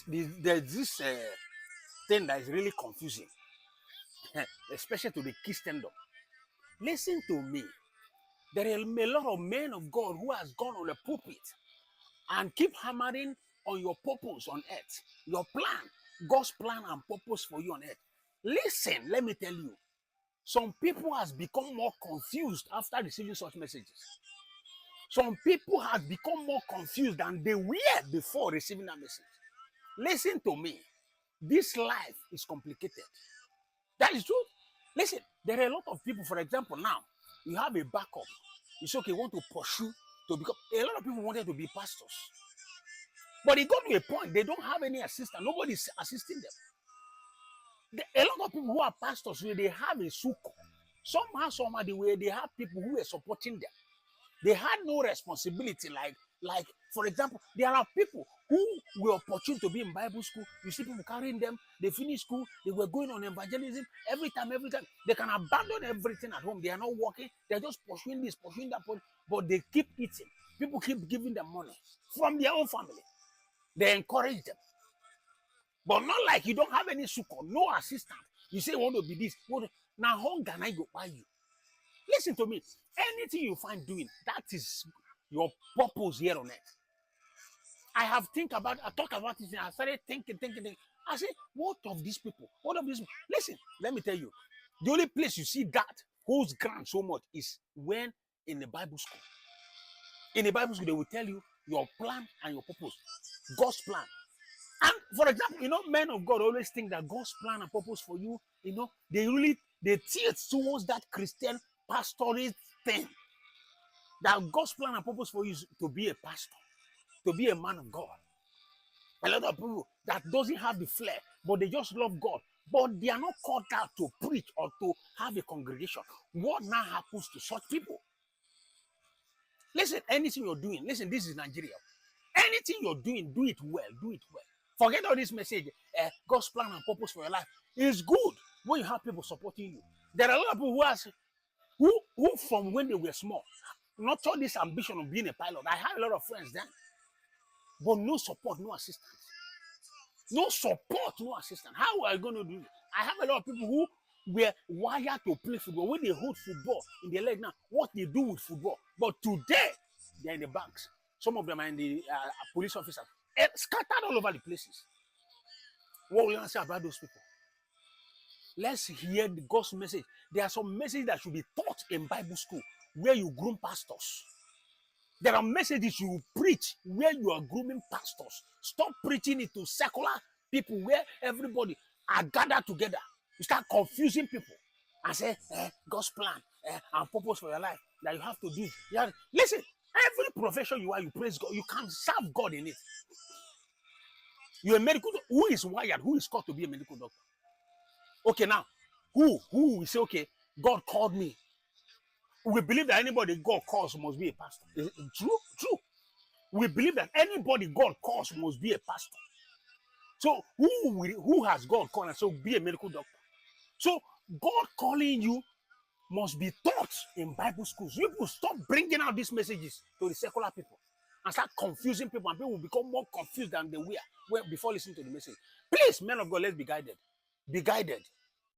There's this thing that is really confusing, especially to the Christendom. Listen to me. There are a lot of men of God who has gone on the pulpit and keep hammering on your purpose on earth, your plan, God's plan and purpose for you on earth. Listen, let me tell you, some people has become more confused after receiving such messages. Some people have become more confused than they were before receiving that message. Listen to me. This life is complicated. That is true. Listen, there are a lot of people, for example, now, you have a backup. You say, okay, want to pursue to become. A lot of people wanted to be pastors. But it got to a point, they don't have any assistant. Nobody's assisting them. A lot of people who are pastors, where they have a suko. Somehow, they have people who are supporting them. They had no responsibility. Like for example, there are people who were opportune to be in Bible school. You see people carrying them. They finish school. They were going on evangelism every time. They can abandon everything at home. They are not working. They're just pursuing this, pursuing that, but they keep eating. People keep giving them money from their own family. They encourage them. But not like you don't have any support, no assistant. You say you want to be this. Now, how can I go by you? Listen to me. Anything you find doing, that is your purpose here on earth. I talk about this, and I started thinking. I say, what of these people? What of these people? Listen, let me tell you. The only place you see that holds ground so much is when in the Bible school. In the Bible school, they will tell you your plan and your purpose. God's plan. And for example, men of God always think that God's plan and purpose for you, they tilt towards that Christian pastoral thing. That God's plan and purpose for you is to be a pastor, to be a man of God. A lot of people that doesn't have the flair, but they just love God, but they are not called out to preach or to have a congregation. What now happens to such people? Listen, anything you're doing, listen, this is Nigeria. Anything you're doing, do it well, do it well. Forget all this message, God's plan and purpose for your life. It's good when you have people supporting you. There are a lot of people who from when they were small, not all this ambition of being a pilot. I have a lot of friends then, but no support, no assistance. No support, no assistance. How are you going to do it? I have a lot of people who were wired to play football. When they hold football in their leg now, what they do with football. But today, they're in the banks. Some of them are in the police officers. Scattered all over the places. What will you say about those people? Let's hear the God's message. There are some messages that should be taught in Bible school where you groom pastors. There are messages you preach where you are grooming pastors. Stop preaching it to secular people where everybody are gathered together. You start confusing people and say, God's plan and purpose for your life that you have to do. Listen, every profession you are, you praise God. You can serve God in it. You're a medical doctor. Who is wired? Who is called to be a medical doctor? Okay, now, who will say, okay, God called me. We believe that anybody God calls must be a pastor. Is it true? True. We believe that anybody God calls must be a pastor. So who has God called and so be a medical doctor? So God calling you must be taught in Bible schools. You will stop bringing out these messages to the secular people and start confusing people, and people will become more confused than they were before listening to the message. Please, men of God, let's be guided. Be guided.